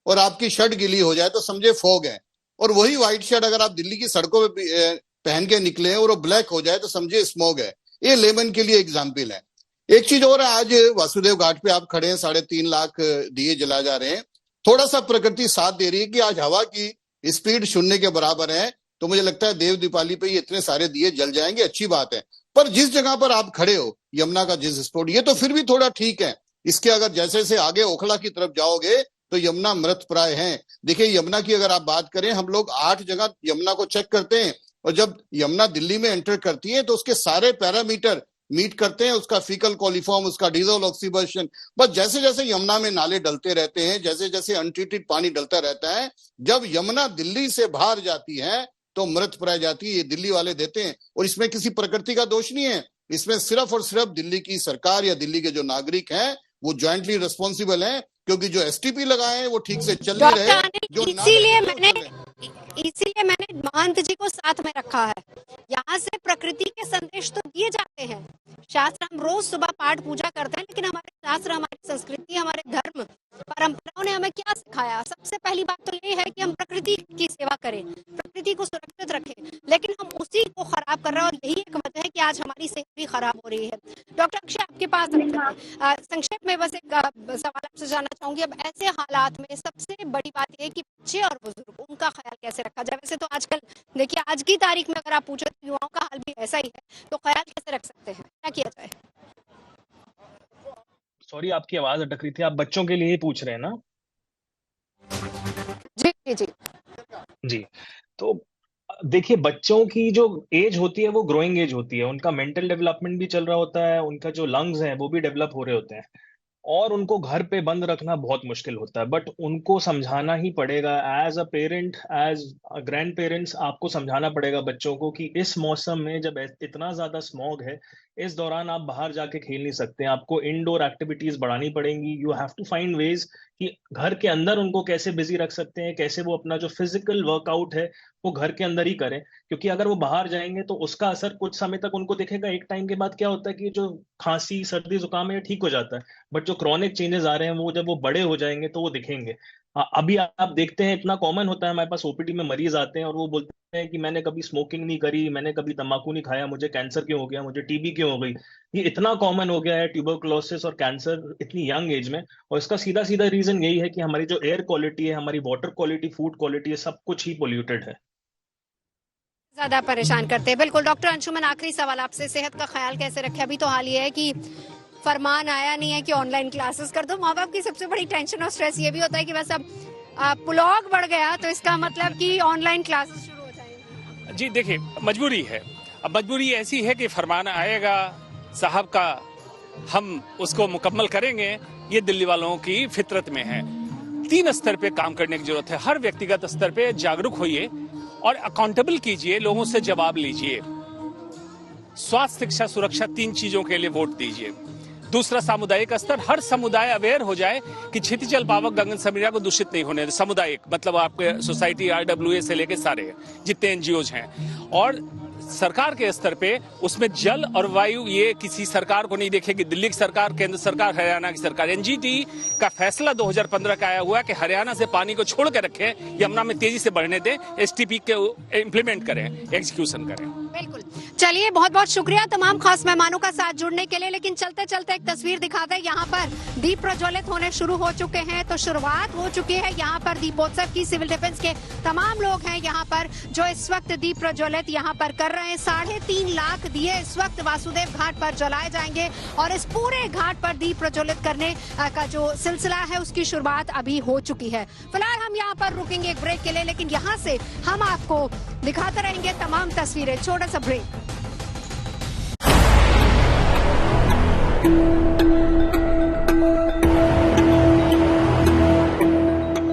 और आपकी शर्ट गीली हो जाए तो समझे फॉग है, और वही व्हाइट शर्ट अगर आप दिल्ली की सड़कों पे पहन के निकले और वो ब्लैक हो जाए तो समझे स्मोग है। ये लेमन के लिए एग्जाम्पल है। एक चीज और है, आज वासुदेव घाट पे आप खड़े हैं, 3.5 लाख दिए जला जा रहे हैं। थोड़ा सा प्रकृति साथ दे रही है कि आज हवा की स्पीड 0 के बराबर है, तो मुझे लगता है देव दीपावली पे ये इतने सारे दिए जल जाएंगे, अच्छी बात है। पर जिस जगह पर आप खड़े हो, यमुना का जिस स्पॉट, ये तो फिर भी थोड़ा ठीक है। इसके अगर जैसे जैसे आगे ओखला की तरफ जाओगे तो यमुना मृत प्राय है। देखिए यमुना की अगर आप बात करें, हम लोग 8 जगह यमुना को चेक करते हैं, और जब यमुना दिल्ली में एंटर करती है तो उसके सारे पैरामीटर मीट करते हैं, उसका फीकल कोलिफॉर्म, उसका डीजल ऑक्सीबर्शन। बस जैसे जैसे यमुना में नाले डलते रहते हैं, जैसे जैसे अनट्रीटेड पानी डलता रहता है, जब यमुना दिल्ली से बाहर जाती है तो मृत प्राय जाती है। ये दिल्ली वाले देते हैं, और इसमें किसी प्रकृति का दोष नहीं है। इसमें सिर्फ और सिर्फ दिल्ली की सरकार या दिल्ली के जो नागरिक हैं वो ज्वाइंटली रिस्पॉन्सिबल हैं, क्योंकि जो एसटीपी लगाए हैं वो ठीक से चल नहीं रहे। इसीलिए मैंने महंत जी को साथ में रखा है। यहाँ से प्रकृति के संदेश तो दिए जाते हैं। शास्त्र, हम रोज सुबह पाठ पूजा करते हैं, लेकिन हमारे शास्त्र, हमारी संस्कृति, हमारे धर्म परंपराओं ने हमें क्या सिखाया? सबसे पहली बात तो ये है कि हम प्रकृति की सेवा करें, प्रकृति को सुरक्षित रखें, लेकिन हम उसी को खराब कर रहे हैं, और यही एक वजह है कि आज हमारी सेहत भी खराब हो रही है। डॉक्टर अक्षय, आपके पास संक्षेप में बस एक सवाल आपसे जानना चाहूंगी। अब ऐसे हालात में सबसे बड़ी बात यह है कि बच्चे और बुजुर्ग, उनका ख्याल कैसे रखा जाए? वैसे तो आजकल देखिए, आज की तारीख में अगर आप पूछो तो युवाओं का हाल भी ऐसा ही है, तो ख्याल कैसे रख सकते हैं, क्या किया जाए? सॉरी, आपकी आवाज अटक रही थी। आप बच्चों के लिए ही पूछ रहे हैं ना? जी जी जी जी। तो देखिए, बच्चों की जो एज होती है वो ग्रोइंग एज होती है, उनका मेंटल डेवलपमेंट भी चल रहा होता है, उनका जो लंग्स हैं वो भी डेवलप हो रहे होते हैं, और उनको घर पे बंद रखना बहुत मुश्किल होता है। बट उनको समझाना ही पड़ेगा, as a parent, as grandparents, आपको समझाना पड़ेगा बच्चों को कि इस मौसम में जब इतना ज्यादा स्मॉग है, इस दौरान आप बाहर जाके खेल नहीं सकते हैं, आपको इंडोर एक्टिविटीज बढ़ानी पड़ेंगी। You have to find ways कि घर के अंदर उनको कैसे बिजी रख सकते हैं, कैसे वो अपना जो फिजिकल वर्कआउट है वो घर के अंदर ही करें, क्योंकि अगर वो बाहर जाएंगे तो उसका असर कुछ समय तक उनको दिखेगा। एक टाइम के बाद क्या होता है कि जो खांसी, सर्दी, जुकाम है ठीक हो जाता है, बट जो क्रॉनिक चेंजेस आ रहे हैं वो जब वो बड़े हो जाएंगे तो वो दिखेंगे। अभी आप देखते हैं इतना कॉमन होता है, हमारे पास ओपीडी में मरीज आते हैं और वो बोलते हैं कि मैंने कभी स्मोकिंग नहीं करी, मैंने कभी तंबाकू नहीं खाया, मुझे कैंसर क्यों हो गया, मुझे टीबी क्यों हो गई। ये इतना कॉमन हो गया है, ट्यूबरकुलोसिस और कैंसर इतनी यंग एज में, और इसका सीधा सीधा रीजन यही है कि हमारी जो एयर क्वालिटी है, हमारी वाटर क्वालिटी, फूड क्वालिटी है, सब कुछ ही पोल्यूटेड है, ज्यादा परेशान करते हैं। बिल्कुल डॉक्टर अंशुमन, आखिरी सवाल आपसे, सेहत का ख्याल कैसे रखें? अभी तो हाल ये है कि फरमान आया नहीं है कि ऑनलाइन क्लासेस कर दो। माँ बाप की सबसे बड़ी टेंशन और स्ट्रेस ये भी होता है कि बस अब ब्लॉग बढ़ गया तो इसका मतलब कि ऑनलाइन क्लासेस शुरू हो जाएंगे। जी देखिए, मजबूरी है। अब मजबूरी ऐसी है कि फरमान आएगा साहब का, हम उसको मुकम्मल करेंगे, ये दिल्ली वालों की फितरत में है। 3 स्तर पे काम करने की जरूरत है। हर व्यक्तिगत स्तर पे जागरूक होइए और अकाउंटेबल कीजिए, लोगों से जवाब लीजिए। स्वास्थ्य, शिक्षा, सुरक्षा, 3 चीजों के लिए वोट दीजिए। दूसरा, सामुदायिक स्तर, हर समुदाय अवेयर हो जाए कि क्षितिजल पावक गगन समीरा को दूषित नहीं होने दे। सामुदायिक मतलब आपके सोसाइटी, RWA से लेके सारे जितने एनजीओज हैं, और सरकार के स्तर पे उसमें जल और वायु, ये किसी सरकार को नहीं देखेगी, दिल्ली की सरकार, केंद्र सरकार, हरियाणा की सरकार। एनजीटी का फैसला 2015 का आया हुआ है कि हरियाणा से पानी को छोड़ के रखें, यमुना में तेजी से बढ़ने दें, STP के इम्प्लीमेंट करें, एग्जीक्यूशन करें। बिल्कुल, चलिए बहुत बहुत शुक्रिया तमाम खास मेहमानों का साथ जुड़ने के लिए। लेकिन चलते चलते एक तस्वीर दिखा दें, यहाँ पर दीप प्रज्वलित होने शुरू हो चुके हैं, तो शुरुआत हो चुकी है यहाँ पर दीपोत्सव की। सिविल डिफेंस के तमाम लोग हैं यहाँ पर जो इस वक्त दीप प्रज्वलित यहाँ पर कर रहे हैं। 3.5 लाख दिए इस वक्त वासुदेव घाट पर जलाए जाएंगे और इस पूरे घाट पर दीप प्रज्वलित करने का जो सिलसिला है उसकी शुरुआत अभी हो चुकी है। फिलहाल हम यहाँ पर रुकेंगे एक ब्रेक के लिए, लेकिन यहाँ से हम आपको दिखाते रहेंगे तमाम तस्वीरें। छोटा सा ब्रेक।